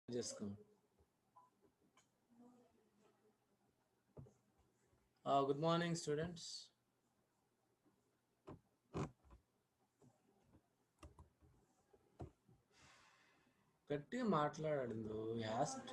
Just come. Good morning, students. గట్టిగా మాట్లాడాడు యాస్ట్.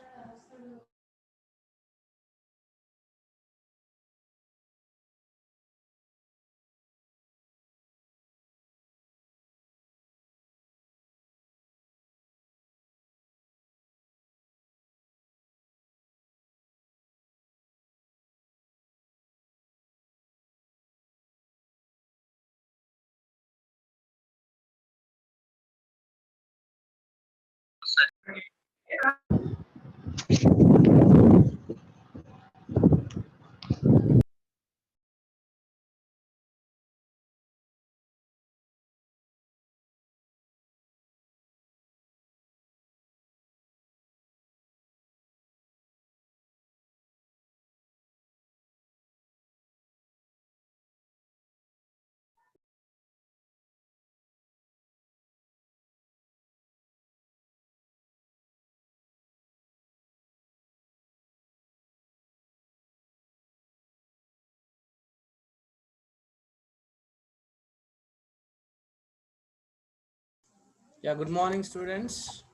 Yeah, good morning, students.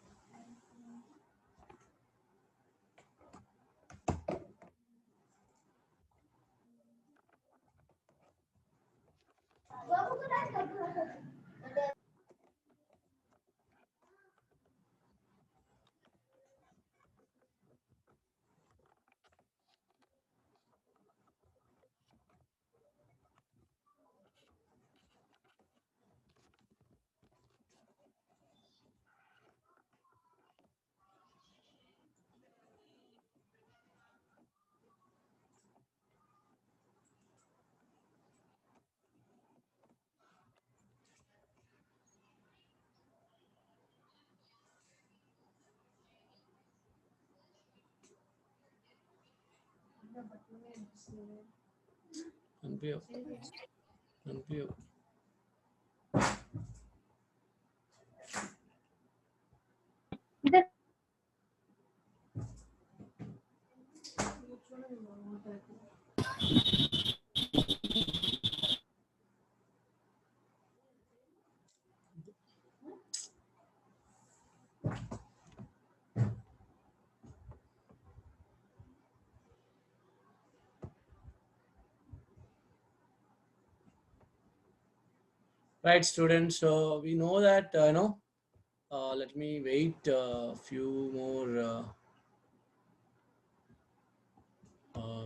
Unmute. Unmute. Right, students. So we know that let me wait a few more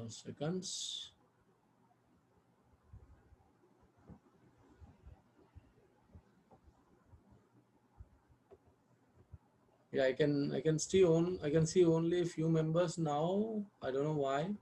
seconds. Yeah, I can see only a few members now. I don't know why.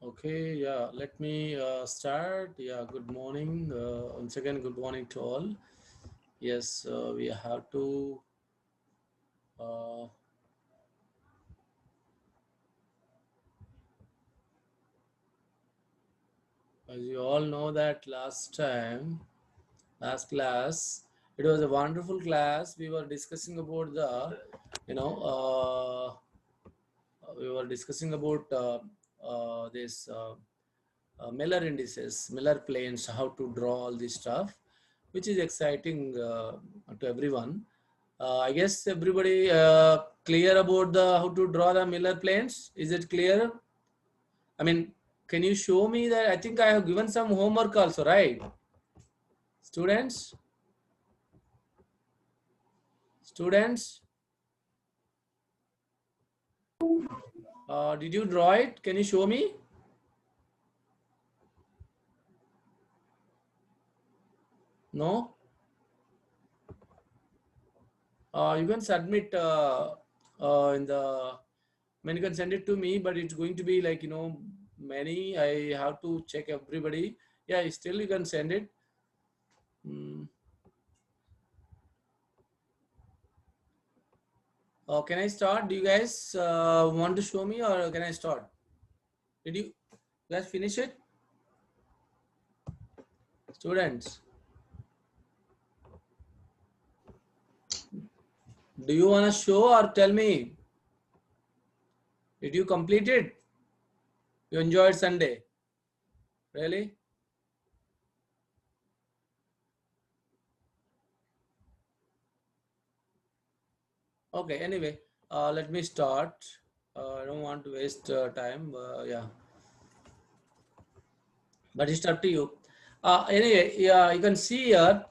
Okay, yeah, let me start. Yeah, good morning. Once again, good morning to all. Yes, we have to uh, as you all know that last class, it was a wonderful class. We were discussing about the, you know, we were discussing about this Miller indices, Miller planes, how to draw all this stuff, which is exciting to everyone. I guess everybody clear about the how to draw the Miller planes. Is it clear? I mean, can you show me that? I think I have given some homework also, right? Students, students, did you draw it? Can you show me? No. You can submit in the mean, you can send it to me, but it's going to be like, many. I have to check everybody. Yeah, still you can send it. Can I start? Do you guys want to show me, or can I start? Did you guys finish it? Students, do you want to show or tell me? Did you complete it? You enjoyed Sunday? Really? Okay, anyway, let me start. I don't want to waste time. Yeah, but it's up to you. Anyway, yeah, you can see here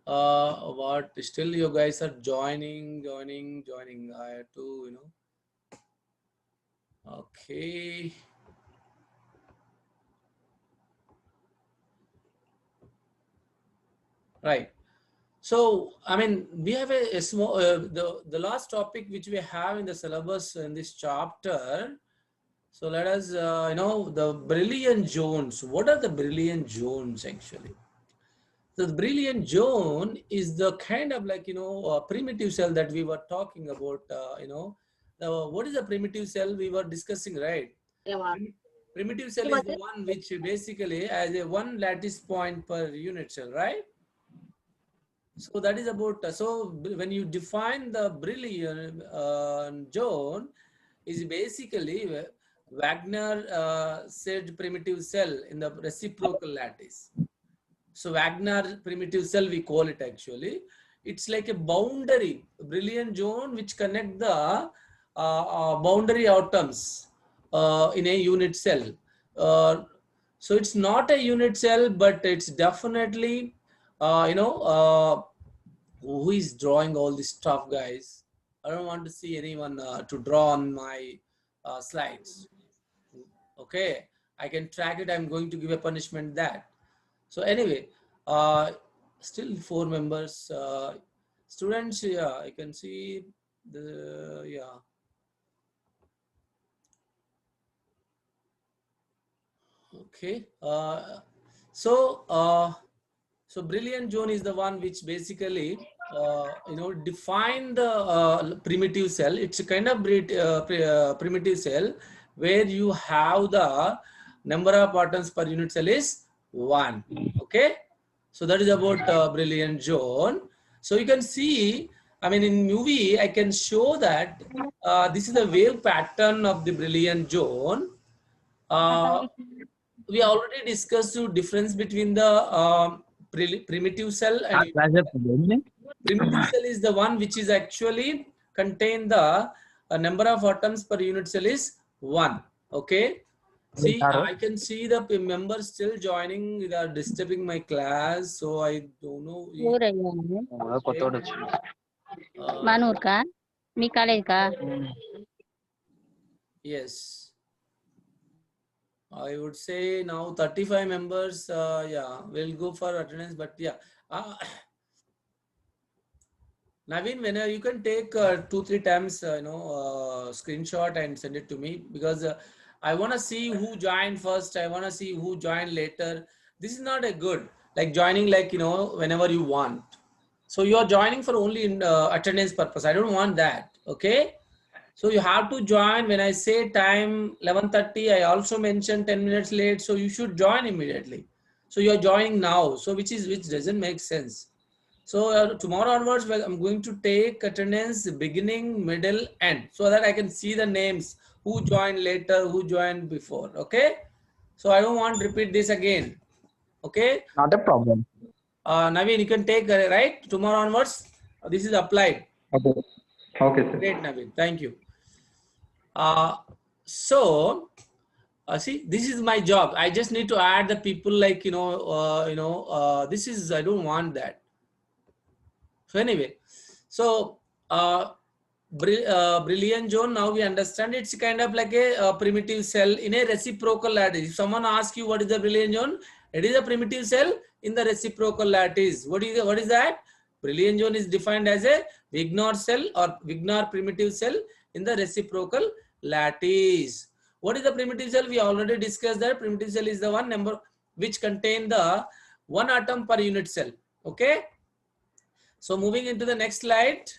what still you guys are joining. I have to, okay. Right. So, I mean, we have a small, the last topic which we have in the syllabus in this chapter. So let us, the brilliant zones. What are the brilliant zones actually? So the brilliant zone is the kind of like, primitive cell that we were talking about, what is a primitive cell we were discussing, right? Yeah. Primitive cell is the one which basically has a one lattice point per unit cell, right? So that is about, so when you define the brilliant zone, is basically Wagner said primitive cell in the reciprocal lattice. So Wagner primitive cell, we call it actually. It's like a boundary, brilliant zone which connect the boundary atoms in a unit cell. So it's not a unit cell, but it's definitely, who is drawing all this stuff, guys? I don't want to see anyone to draw on my slides. Okay, I can track it. I'm going to give a punishment that. So anyway, still 4 members. Students, yeah, I can see the, yeah. Okay. So brilliant zone is the one which basically, define the primitive cell. It's a kind of primitive cell where you have the number of atoms per unit cell is 1. Okay. So that is about brilliant zone. So you can see, I mean, in movie, I can show that this is the wave pattern of the brilliant zone. We already discussed the difference between the primitive cell and primitive cell is the one which is actually contain the number of atoms per unit cell is 1. Okay. See, I can see the members still joining. They are disturbing my class, so I don't know. Yes. I would say now 35 members, yeah, we'll go for attendance, but yeah. Naveen, whenever you can take 2-3 times, screenshot and send it to me, because I want to see who joined first. I want to see who joined later. This is not a good, like joining like, whenever you want. So you are joining for only in, attendance purpose. I don't want that. Okay. So you have to join when I say time 11:30. I also mentioned 10 minutes late. So you should join immediately. So you are joining now. So which doesn't make sense. So tomorrow onwards, I'm going to take attendance beginning, middle, end, so that I can see the names who joined later, who joined before. Okay. So I don't want to repeat this again. Okay. Not a problem. Naveen, you can take right tomorrow onwards. This is applied. Okay. Okay, sir. Great, Naveen. Thank you. See, this is my job. I just need to add the people like, this is, I don't want that. So anyway, so brilliant zone, now we understand it's kind of like a primitive cell in a reciprocal lattice. If someone asks you what is the brilliant zone, it is a primitive cell in the reciprocal lattice. What is that? Brilliant zone is defined as a Wigner cell or Wigner primitive cell in the reciprocal lattice. What is the primitive cell? We already discussed that primitive cell is the one number which contain the one atom per unit cell. Okay. So moving into the next slide,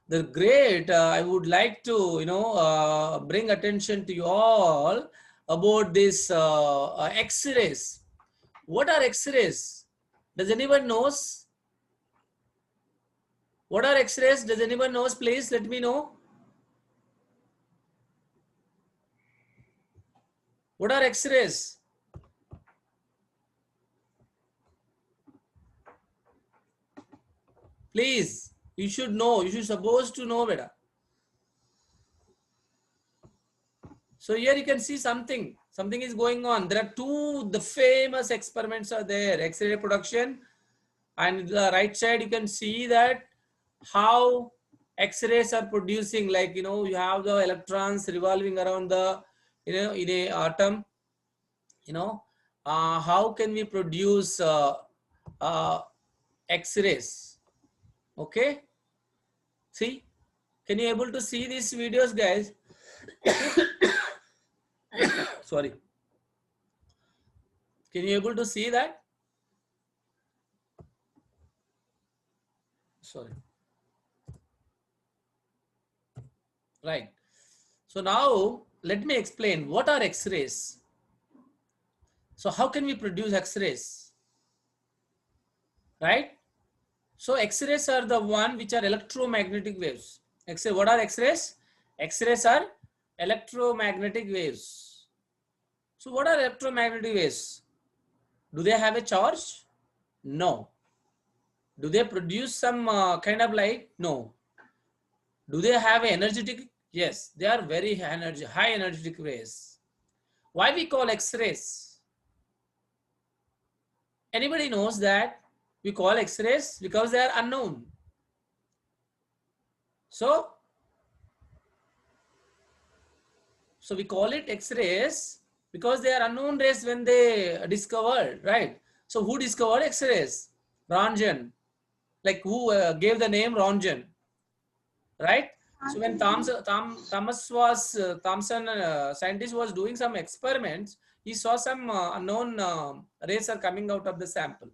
the great, I would like to, bring attention to you all about this X-rays. What are X-rays? Does anyone knows? What are X-rays? Does anyone knows? Please let me know. What are X-rays? Please, you should know. You should supposed to know better. So here you can see something. Something is going on. There are two, the famous experiments are there. X-ray production. And the right side, you can see that how X-rays are producing, like, you have the electrons revolving around the, in a atom, how can we produce X-rays? Okay. See, can you able to see these videos, guys? Sorry. Can you able to see that? Sorry. Right. So now let me explain what are X-rays. So how can we produce X-rays? Right? So X-rays are the one which are electromagnetic waves. What are X-rays? X-rays are electromagnetic waves. So what are electromagnetic waves? Do they have a charge? No. Do they produce some kind of light? No. Do they have an energetic? Yes, they are very high energetic rays. Why we call X-rays? Anybody knows that we call X-rays because they are unknown. So we call it X-rays because they are unknown rays when they discovered, right? So who discovered X-rays? Röntgen. Like who gave the name Röntgen, right? So when Thomson scientist was doing some experiments, he saw some unknown rays are coming out of the sample.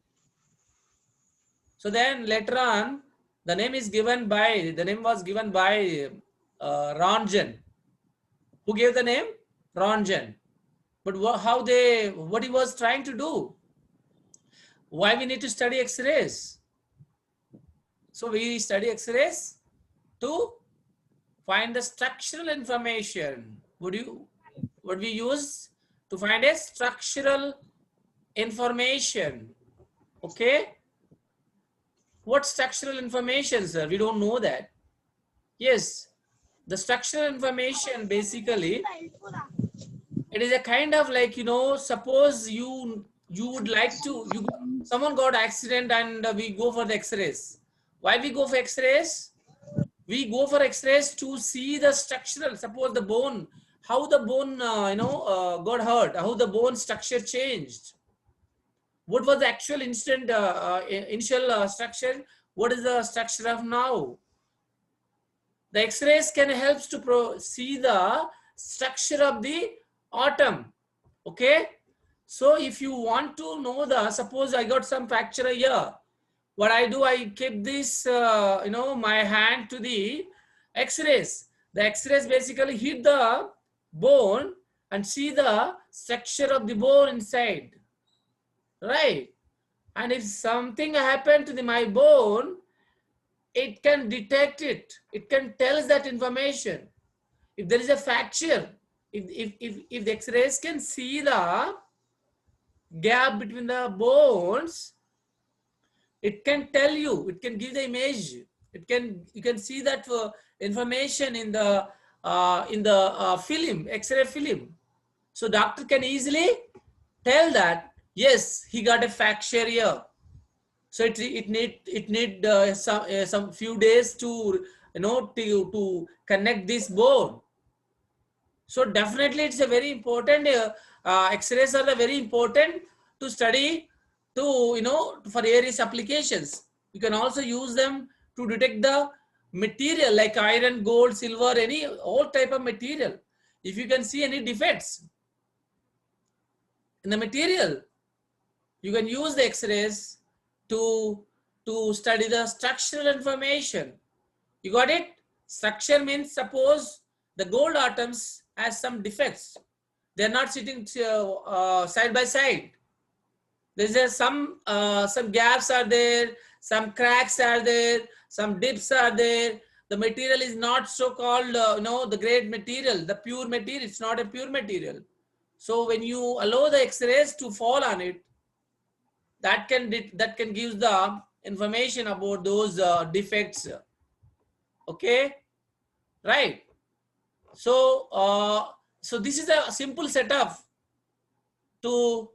So then later on, the name was given by Röntgen. Who gave the name? Röntgen. But what he was trying to do? Why we need to study X-rays? So we study X-rays to find the structural information. What we use to find a structural information? Okay. What structural information, sir? We don't know that. Yes, the structural information basically, it is a kind of like, suppose you would like to, someone got accident and we go for the X-rays. Why we go for X-rays? We go for X-rays to see the structural, suppose the bone, how the bone, got hurt, how the bone structure changed. What was the actual initial structure? What is the structure of now? The X-rays can help to see the structure of the atom. Okay. So if you want to know suppose I got some fracture here. What I do, I keep this, my hand to the X-rays. The X-rays basically hit the bone and see the structure of the bone inside. Right. And if something happened to my bone, it can detect it. It can tell us that information. If there is a fracture, if the X-rays can see the gap between the bones, it can tell you, it can give the image. You can see that information in the film, X-ray film. So doctor can easily tell that, yes, he got a fracture here. So it need some few days to to connect this bone. So definitely it's a very important. X-rays are very important to study for various applications. You can also use them to detect the material like iron, gold, silver, all type of material. if you can see any defects in the material, you can use the X-rays to study the structural information. You got it? Structure means, suppose the gold atoms has some defects. They're not sitting side by side. There's some gaps are there, some cracks are there, some dips are there. The material is not so called, the great material, the pure material. It's not a pure material. So when you allow the X-rays to fall on it, that can give the information about those defects. Okay, right? So so this is a simple setup to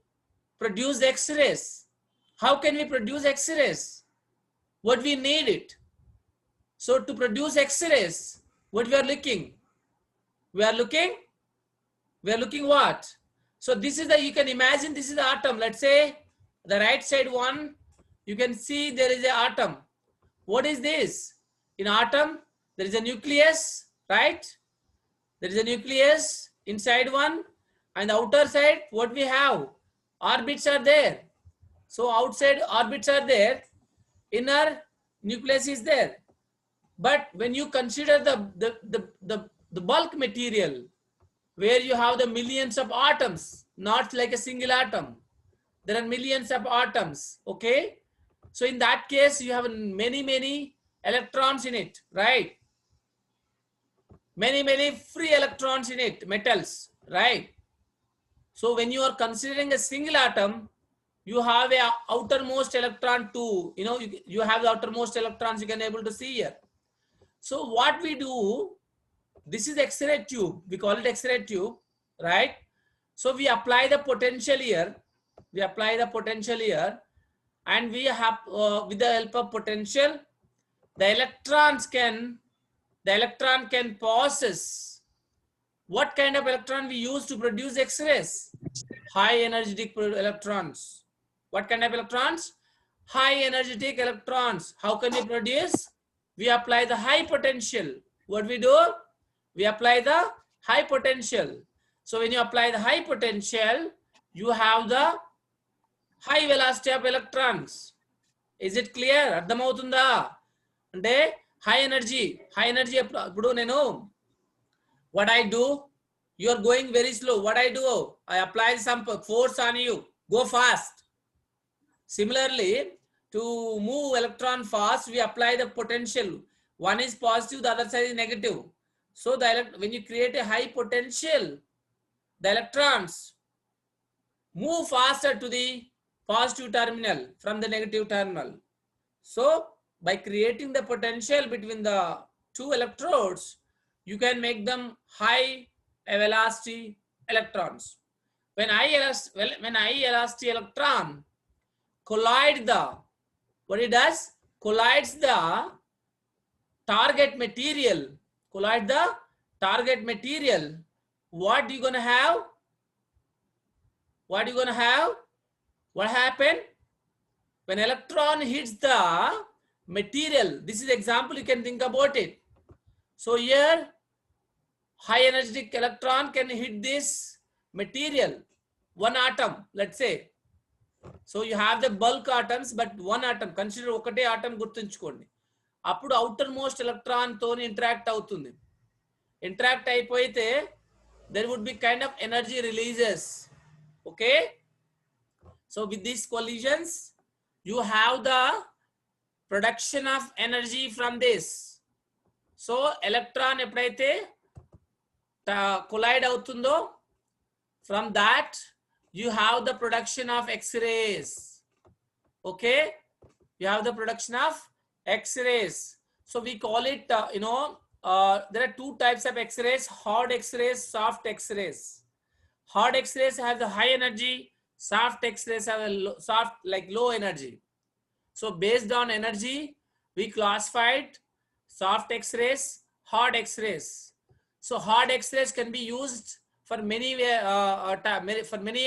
produce the X-rays. How can we produce X-rays? What we need it? So to produce X-rays, what we are looking? We are looking what? So this is the, you can imagine this is the atom. Let's say the right side one, you can see there is an atom. What is this? In atom, there is a nucleus, right? There is a nucleus inside one, and the outer side, what we have? Orbits are there. So outside orbits are there, inner nucleus is there. But when you consider the bulk material, where you have the millions of atoms, not like a single atom, there are millions of atoms. Okay, so in that case, you have many electrons in it, right? Many free electrons in it, metals, right? So when you are considering a single atom, you have a outermost electron too. You have the outermost electrons you can able to see here. So what we do, this is X-ray tube. We call it X-ray tube, right? So we apply the potential here. We apply the potential here, and we have with the help of potential, the electron can process. What kind of electron we use to produce X-rays? High energetic electrons. What kind of electrons? High energetic electrons. How can we produce? We apply the high potential. What we do? We apply the high potential. So when you apply the high potential, you have the high velocity of electrons. Is it clear? అర్థమవుతుందా? అంటే high energy ఇప్పుడు నేను, what I do, you are going very slow. What I do, I apply some force on you, go fast. Similarly, to move electron fast, we apply the potential. One is positive, the other side is negative. So when you create a high potential, the electrons move faster to the positive terminal from the negative terminal. So by creating the potential between the two electrodes, you can make them high velocity electrons. When high velocity electron collide the, what it does? Collides the target material. Collide the target material. What you gonna have? What you gonna have? What happened? When electron hits the material, this is example, you can think about it. So here, high energetic electron can hit this material, one atom, let's say. So you have the bulk atoms, but one atom. Consider ఒకటే atom గుర్తుంచుకోండి. అప్పుడు outer most electron తోని interact అవుతుంది. Interact అయిపోయితే there would be kind of energy releases. Okay. So with these collisions, you have the production of energy from this. So electron ఎప్పుడైతే collide అవుతుందో, from that you have the production of X-rays. Okay, you have the production of X-rays. So we call it, there are two types of X-rays: hard X-rays, soft X-rays. Hard X-rays have the high energy, soft X-rays have a low energy. So based on energy, we classified soft X-rays, hard X-rays. So hard X-rays can be used for many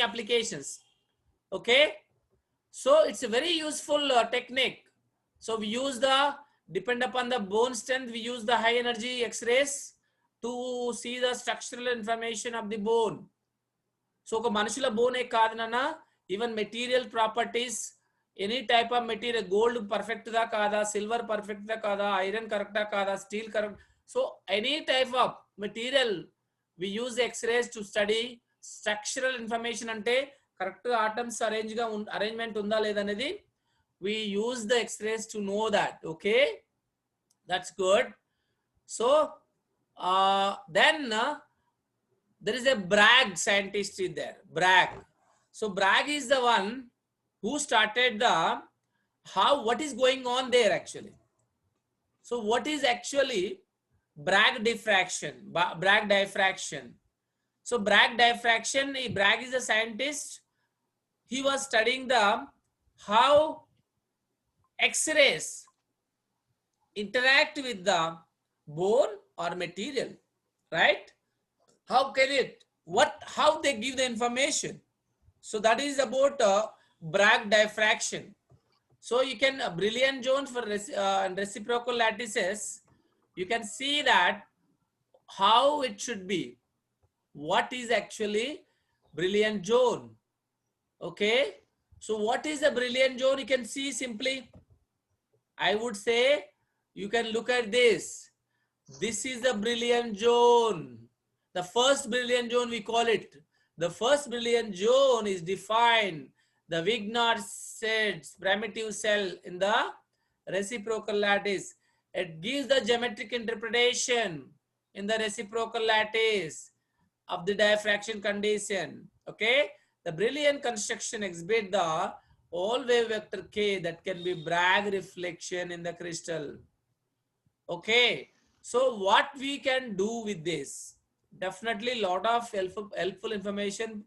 applications. Okay, so it's a very useful technique. So we use depend upon the bone strength, we use the high energy X-rays. to see the structural information of the bone. So oka manusula bone e kaadu nana, even material properties, any type of material, gold perfect da kaada, silver perfect da kaada, iron correct da kaada, steel correct. So any type of material we use x-rays to study structural information. Ante correct atoms arrangement unda ledanedi we use the x-rays to know that. Okay, that's good. So then there is a Bragg scientist in there. Bragg. So Bragg is the one who started the what is going on there actually. So what is actually Bragg diffraction? Bragg diffraction. So Bragg diffraction. Bragg is a scientist. He was studying the how X-rays interact with the bone or material, right? How can it? How they give the information? So that is about Bragg diffraction. So you can Brilliant-Jones for reciprocal lattices. You can see that how it should be. What is actually Brilliant-Zone? Okay. So what is a Brilliant-Zone? You can see simply. I would say you can look at this. This is the Brilliant-Zone. The first Brilliant-Zone we call it. The first Brilliant-Zone is defined. The Wigner sets primitive cell in the reciprocal lattice. It gives the geometric interpretation in the reciprocal lattice of the diffraction condition. Okay, the Brilliant construction exhibit the all wave vector K that can be Bragg reflection in the crystal. Okay, so what we can do with this? Definitely lot of helpful information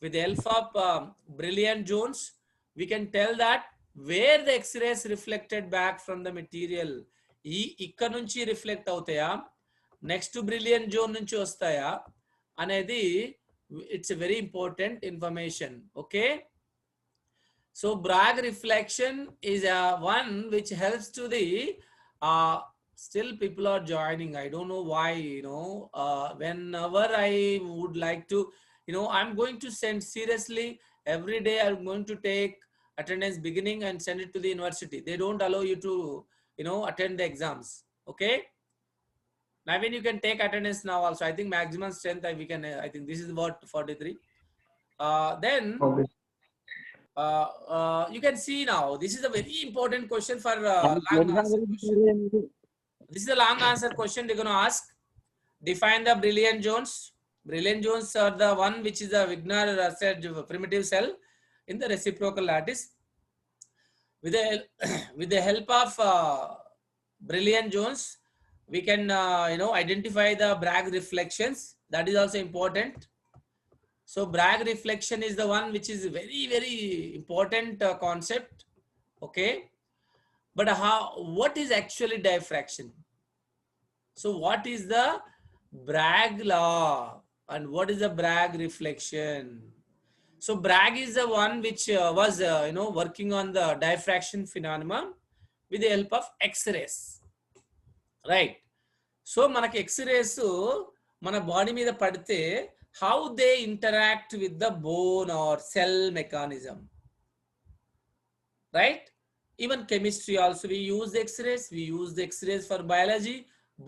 with the help of Brilliant-Jones. We can tell that where the X-rays reflected back from the material. ఇక్కడ నుంచి reflect అవుతాయా, next brilliant zone నుంచి వస్తాయా అనేది it's very important information. Okay, so Bragg reflection is one which helps to the still people are joining. I don't know why, whenever I would like to, I'm going to send seriously every day. I'm going to take attendance beginning and send it to the university. They don't allow you to, attend the exams. Okay. Now when you can take attendance now also, I think maximum strength we can, I think this is what 43. Then Okay. You can see now, this is a very important question for long answer question. This is a long answer question they're going to ask. Define the Brilliant-Jones. Brilliant-Jones are the one which is a Wigner said primitive cell in the reciprocal lattice. With the help of Brilliant-Jones, we can identify the Bragg reflections. That is also important. So Bragg reflection is the one which is very, very important concept. Okay. But what is actually diffraction? So what is the Bragg law and what is the Bragg reflection? So Bragg is the one which was, working on the diffraction phenomenon with the help of X-rays. Right. So manaki X-rays mana body మీద పడితే how they interact with the bone or cell mechanism, right? Even chemistry also we use the X-rays. We use the X-rays for biology,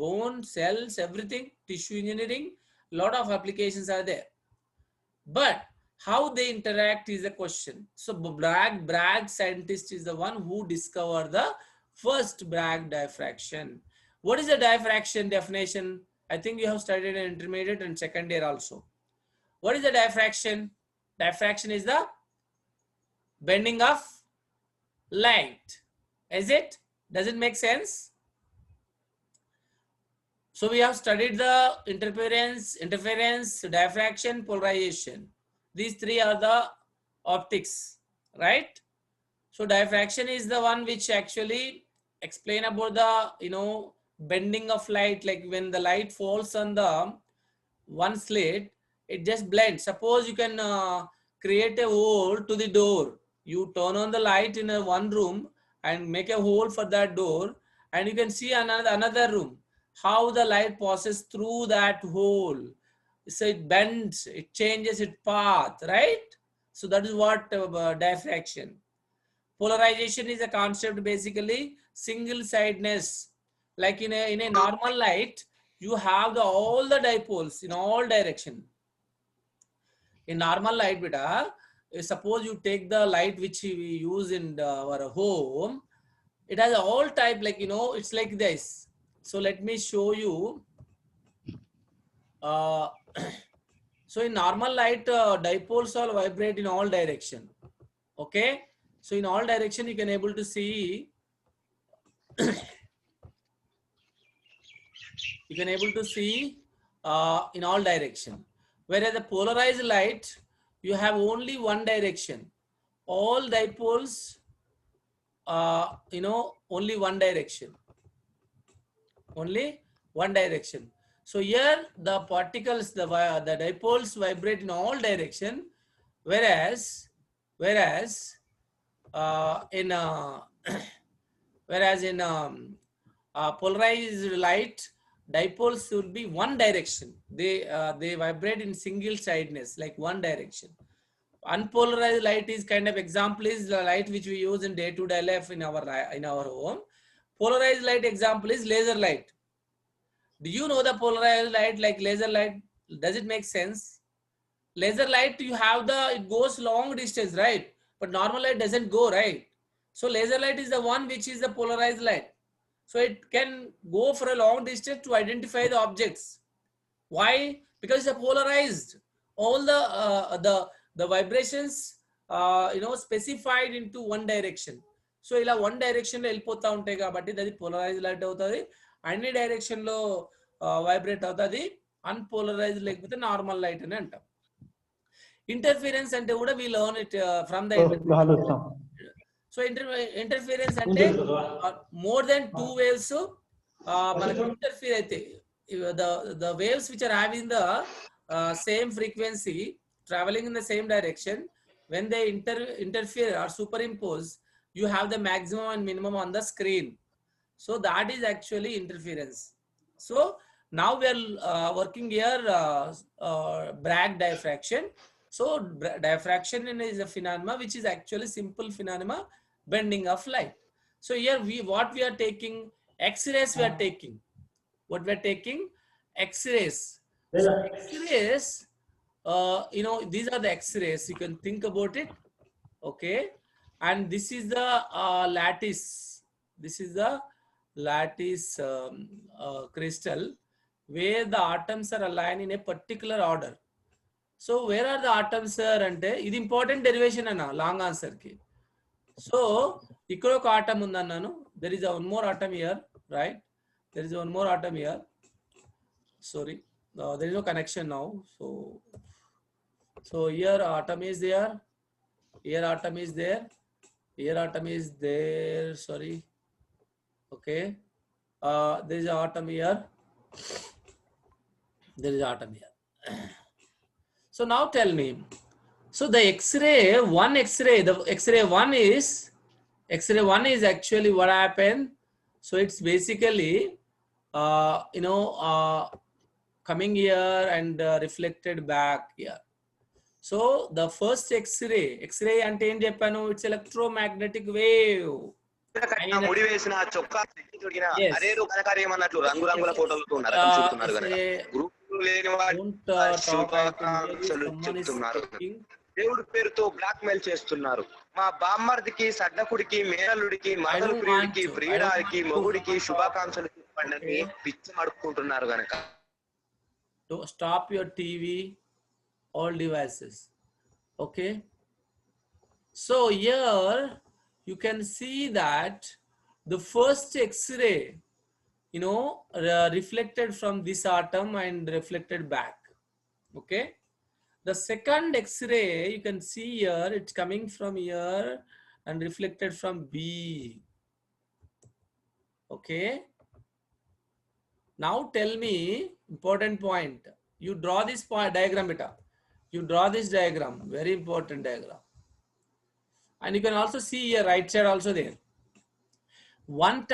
bone, cells, everything, tissue engineering. Lot of applications are there. But how they interact is a question. So Bragg scientist is the one who discovered the first Bragg diffraction. What is the diffraction definition? I think you have studied in intermediate and second year also. What is the diffraction? Diffraction is the bending of light. Is it? Does it make sense? So we have studied the interference, diffraction, polarization. These three are the optics, right? So diffraction is the one which actually explain about the, bending of light, like when the light falls on the one slit, it just blends. Suppose you can create a hole to the door. You turn on the light in one room and make a hole for that door, and you can see another room. how the light passes through that hole. So it bends, it changes its path, right? So that is what diffraction. Polarization is a concept, basically single sidedness. Like in a normal light, you have all the dipoles in all direction. In normal light, beta, suppose you take the light which we use in our home, it has all type, like, it's like this. So let me show you. Uh, so in normal light, dipoles all vibrate in all direction. Okay. So in all direction, you can able to see, in all direction. Whereas the polarized light, you have only one direction. All dipoles, only one direction. Only one direction. So here the particles, the dipoles vibrate in all direction, whereas in whereas in polarized light, dipoles will be one direction. They vibrate in single sidedness, like one direction. Unpolarized light is kind of example is the light which we use in day-to-day life in our home. Polarized light example is laser light. Do you know the polarized light, like laser light? Does it make sense? Laser light, you have it goes long distance, right? But normal light doesn't go, right? So laser light is the one which is the polarized light. So it can go for a long distance to identify the objects. Why? Because it's polarized. All the vibrations, specified into one direction. So ఇలా one direction లో వెళ్ళిపోతా ఉంటాయి కాబట్టి అది polarized light అవుతుంది. అన్ని direction లో vibrate అవుతుంది. Unpolarized లేకపోతే normal light అని అంటాం. Interference అంటే కూడా we learn it from the so interference అంటే more than two waves మనకి interfere అయితే the waves which are having the same frequency traveling in the same direction, when they interfere or superimpose, you have the maximum and minimum on the screen. So that is actually interference. So now we are working here Bragg diffraction. So diffraction is a phenomena which is actually simple phenomena, bending of light. So here what we are taking, X-rays we are taking. What we are taking? X-rays. So X-rays, these are the X-rays. You can think about it. Okay. And this is the lattice. This is the lattice crystal where the atoms are aligned in a particular order. So where are the atoms, sir? Ante ఇది important derivation అన్న long answer ki. So ఇక్కడ ఒక atom ఉందన్నాను. There is one more atom here, right? There is one more atom here. Sorry, there is no connection now. So here atom is there. Here atom is there. Here atom is there. Sorry. Okay. There is an atom here. There is atom here. So now tell me. So the X-ray, the X-ray 1 is actually what happened. So it's basically, coming here and reflected back here. So the first X-ray ante em cheppanu, it's electromagnetic wave. ముడి వేసిన చొక్కా అదేదో కనకార్యమన్నట్లు రంగురంగుల ఫోటోలతో నరకం చూపుతున్నారు కనుక గ్రూపులు లేని వాడు శుభాకాంక్షలు చెప్తున్నారు. దేవుడి పేరుతో బ్లాక్ మెయిల్ చేస్తున్నారు. మా బామ్మర్దికి, సడ్డకుడికి, మేనల్లుడికి, మరదలు ప్రియుడికి, ప్రియురాలికి, మొగుడికి శుభాకాంక్షలు చెప్పండి పిచ్చి అడుక్కుంటున్నారు కనుక. Stop your TV, all devices. Okay. So here you can see that the first X-ray, reflected from this atom and reflected back. Okay. The second X-ray, you can see here, it's coming from here and reflected from B. Okay. Now tell me, important point. You draw this diagram, beta. You draw this diagram, very important diagram. And you can also see here right side also there. one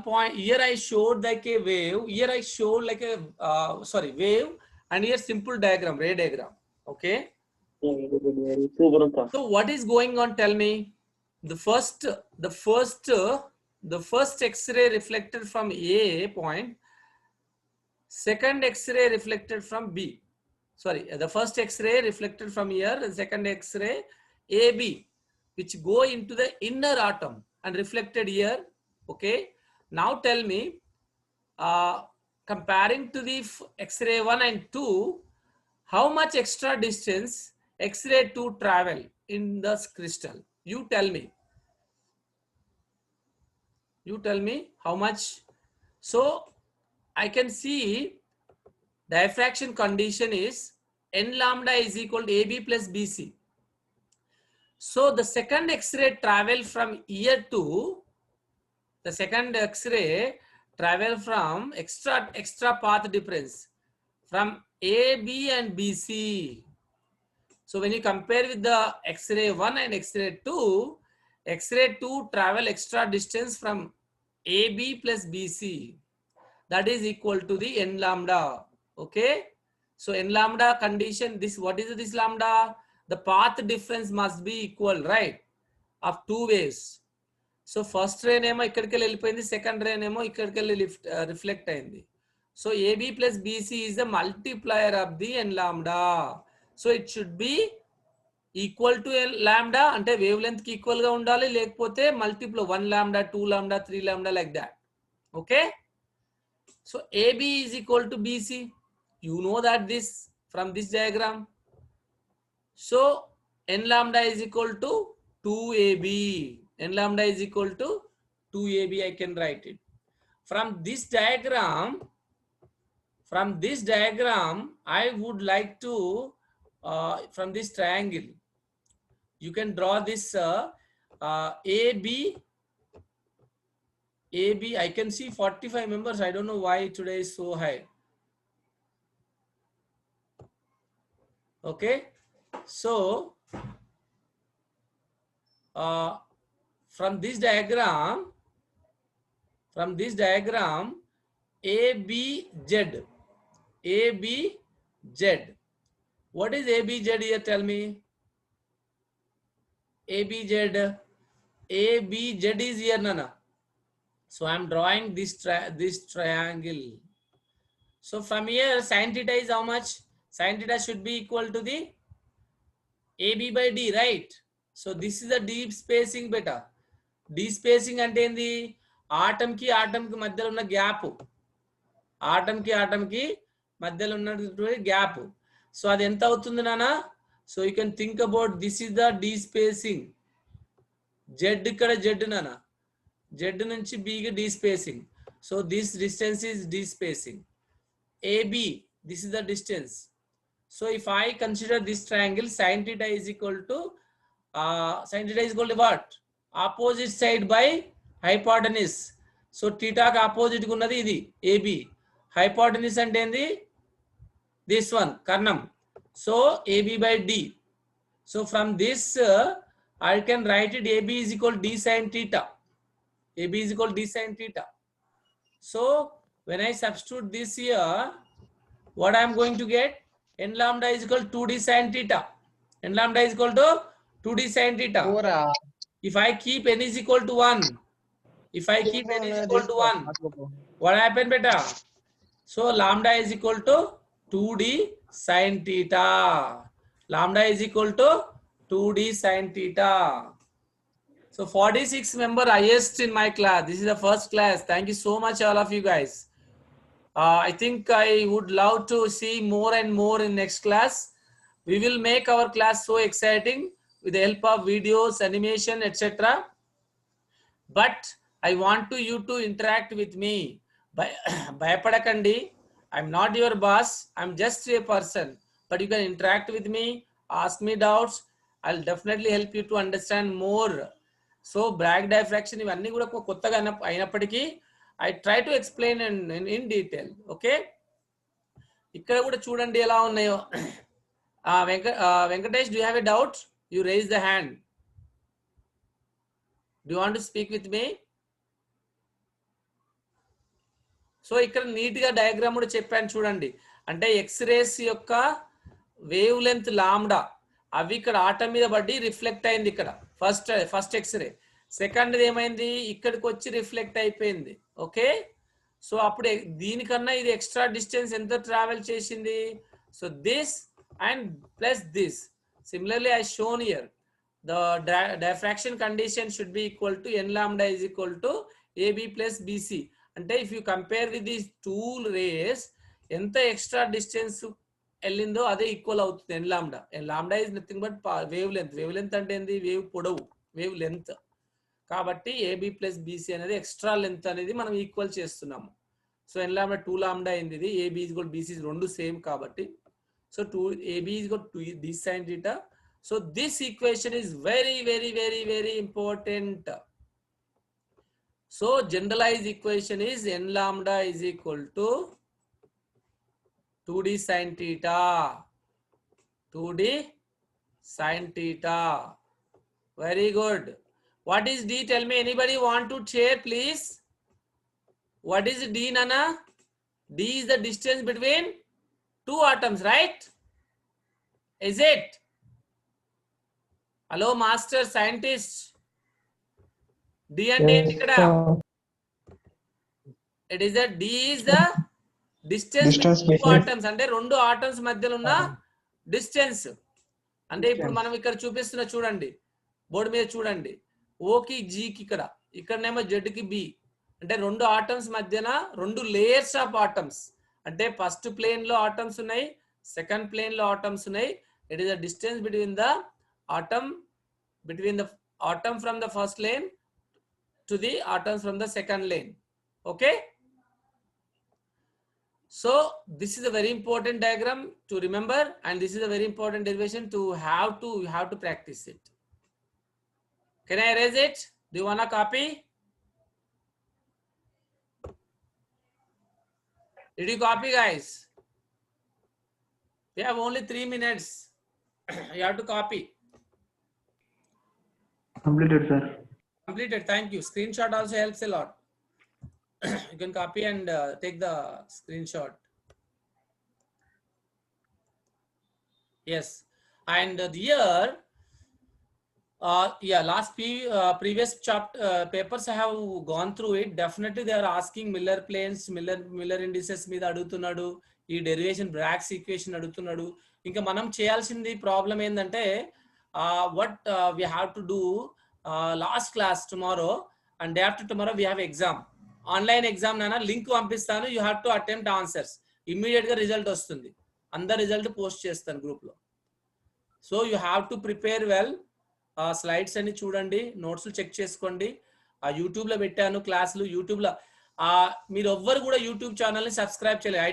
point here I showed like a wave, here I showed like a wave, and here simple diagram, ray diagram. Okay, so what is going on, tell me? The first X-ray reflected from A point, second X-ray reflected from B. Sorry, the first X-ray reflected from here, the second X-ray AB, which go into the inner atom and reflected here. Okay, now tell me, comparing to the X-ray 1 and 2, how much extra distance X-ray 2 travel in the crystal? You tell me. You tell me how much. So I can see diffraction condition is n lambda is equal to AB plus BC. So the second X-ray travel from here to the second X-ray travel from extra path difference from AB and BC. So when you compare with the X-ray 1 and X-ray 2, X-ray 2 travel extra distance from AB plus BC. That is equal to the n lambda. Okay. So n lambda condition, this, what is this lambda? The path difference must be equal, right? Of two ways. So first ray nemo ikkadiki వెళ్ళిపోయింది, second ray nemo ikkadiki reflect అయింది. So AB plus BC is the multiplier of the n lambda. So it should be equal to n lambda, ante wavelength ki equal ga undali, lekapothe multiple 1 lambda, 2 lambda, 3 lambda, like that. Okay. So AB is equal to BC. You know that this from this diagram. So n lambda is equal to 2AB. N lambda is equal to 2AB. I can write it. From this diagram, I would like to, from this triangle, you can draw this AB. I can see 45 members. I don't know why today is so high. Okay. So from this diagram, ABZ. What is ABZ here? Tell me. ABZ is here, Nana. So I am drawing this triangle. So from here, sin theta is how much? Sin theta should be equal to the AB by D, right? So this is the deep spacing beta. Deep spacing ante endi? Atom ki madhyalo unna gap. Atom ki madhyalo unna gap. So adi enta avutundi nana? So you can think about, this is the D spacing. Z ikkada Z nana. Z nunchi B ki D spacing. So this distance is D spacing. AB, this is the distance. So if I consider this triangle, sin theta is equal to what? Opposite side by hypotenuse. So theta ka opposite gunnadi idi AB. Hypotenuse ante endi? This one, karnam. So AB by D. So from this I can write it, AB is equal to D sin theta. AB is equal to D sin theta. So when I substitute this here, what I am going to get? N lambda is equal to 2D sin theta. N lambda is equal to 2D sin theta. If I keep n is equal to 1, what happened, beta? So lambda is equal to 2D sin theta. Lambda is equal to 2D sin theta. So 46 member highest in my class. This is the first class. Thank you so much, all of you guys. I think I would love to see more and more in next class. We will make our class so exciting with the help of videos, animation, etc. But I want you to interact with me. Bhayapadakandi. I'm not your boss. I'm just a person. But you can interact with me, ask me doubts. I'll definitely help you to understand more. So Bragg diffraction, ivanni kuda kottaga ayinappatiki I try to explain in detail. Okay. Ikkada kuda chudandi ela unnayo. Venkatesh, do you have a doubt? You raise the hand. Do you want to speak with me? So ఇక్కడ neat గా diagram కూడా చెప్పాను చూడండి. అంటే X-rays యొక్క wave length lambda అవి ఇక్కడ atom మీద పడి రిఫ్లెక్ట్ అయింది ఇక్కడ ఫస్ట్ ఎక్స్రే. సెకండ్ ఏమైంది, ఇక్కడికి వచ్చి రిఫ్లెక్ట్ అయిపోయింది. ఓకే, సో అప్పుడు దీనికన్నా ఇది ఎక్స్ట్రా డిస్టెన్స్ ఎంత ట్రావెల్ చేసింది. So this and plus this. Similarly I shown here the diffraction condition should be equal to n lambda is equal to AB plus BC. అంటే if you compare with these two rays ఎంత extra distance వెళ్ళిందో అదే equal అవుతుంది n lambda. n lambda is nothing but wave length. Wave length అంటే ఏంది, wave పొడవు, wave length. కాబట్టి AB plus BC అనేది ఎక్స్ట్రా లెంత్ అనేది మనం ఈక్వల్ చేస్తున్నాము. సో n lambda 2 lambda అయింది, ఇది AB is equal to BC రెండు సేమ్ కాబట్టి. So 2 AB is equal to d sin theta. So this equation is very, very, very, very important. So generalized equation is n lambda is equal to 2d sin theta. 2d sin theta. Very good. What is d? Tell me. Anybody want to share, please? What is d, Nana? D is the distance between two atoms, right? Is it? Hello master scientist, d అంటే ఏంటి ఇక్కడ? It is the d is the distance two atoms, అంటే రెండు atoms మధ్యలో ఉన్న distance. అంటే ఇప్పుడు మనం ఇక్కడ చూపిస్తున్న చూడండి, బోర్డు మీద చూడండి, ఓకి జీకి ఇక్కడ, ఇక్కడనేమో జెడ్కి బి. అంటే రెండు ఆటమ్స్ మధ్యన రెండు లేయర్స్ ఆఫ్ ఆటమ్స్. అంటే ఫస్ట్ ప్లేన్ లో ఆటమ్స్ ఉన్నాయి, సెకండ్ ప్లేన్ లో ఆటమ్స్ ఉన్నాయి. It is the distance between the atom, between the atom from the first lane to the atoms from the second lane. Okay, so this is a very important diagram to remember, and this is a very important derivation to have to practice it. Can I erase it? Do you want a copy? Did you copy, guys? We have only 3 minutes. You have to copy. Completed, sir. Completed. Thank you. Screenshot also helps a lot. You can copy and take the screenshot. Yes. And here, yeah, previous chapter papers I have gone through it. Definitely they are asking Miller planes, Miller indices మీద అడుగుతున్నాడు, ఈ derivation Bragg's equation అడుగుతున్నాడు. ఇంకా మనం చేయాల్సింది problem ఏంటంటే, what we have to do last class tomorrow and day after tomorrow we have exam, online exam. నానా link పంపిస్తాను, you have to attempt answers. Immediate గా రిజల్ట్ వస్తుంది, అందరు రిజల్ట్ పోస్ట్ చేస్తాను గ్రూప్ లో. So you have to prepare well. Slides అన్ని చూడండి, notes check చేసుకోండి. యూట్యూబ్ లో పెట్టాను క్లాసులు, యూట్యూబ్ లో. మీరు ఎవ్వరు కూడా యూట్యూబ్ ఛానల్ ని సబ్స్క్రైబ్ చేయలేదు.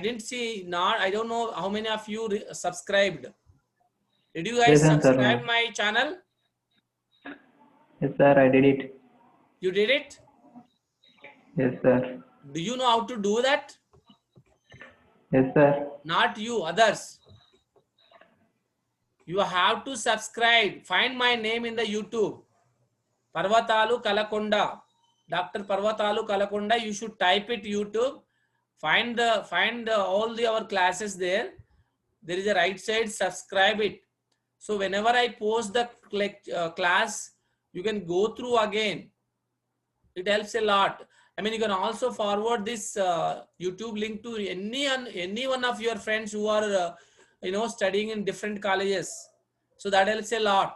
I don't know how many of you subscribed. Did you guys subscribe my channel? Yes, sir. I did it. You did it? Yes, sir. Do you know how to do that? Yes, sir. Not you, others. You have to subscribe. Find my name in the YouTube. Parvatalu Kalakonda. Dr. Parvatalu Kalakonda. You should type it YouTube. Find all our classes there. There is a right side. Subscribe it. So whenever I post the class, you can go through again. It helps a lot. I mean, you can also forward this YouTube link to any one of your friends who are studying in different colleges. So that helps a lot.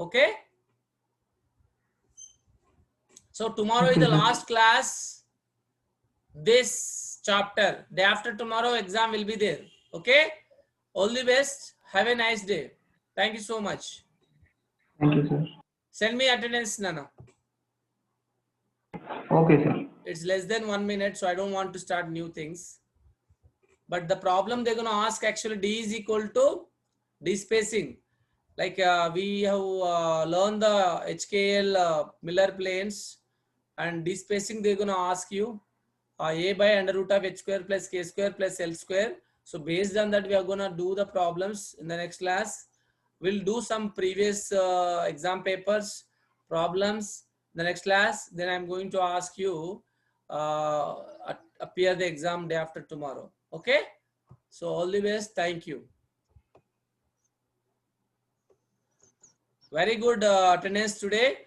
Okay. So tomorrow is the last class. This chapter. Day after tomorrow, exam will be there. Okay. All the best. Have a nice day. Thank you so much. Thank you, sir. Send me attendance, Nana. Okay, sir. It's less than 1 minute, so I don't want to start new things. But the problem they're going to ask, actually D is equal to D spacing. Like we have learned the HKL Miller planes, and D spacing they're going to ask you A by under root of H square plus K square plus L square. So based on that, we are going to do the problems in the next class. We'll do some previous exam papers, problems in the next class. Then I'm going to ask you a appear the exam day after tomorrow. Okay. So all the best. Thank you. Very good attendance today.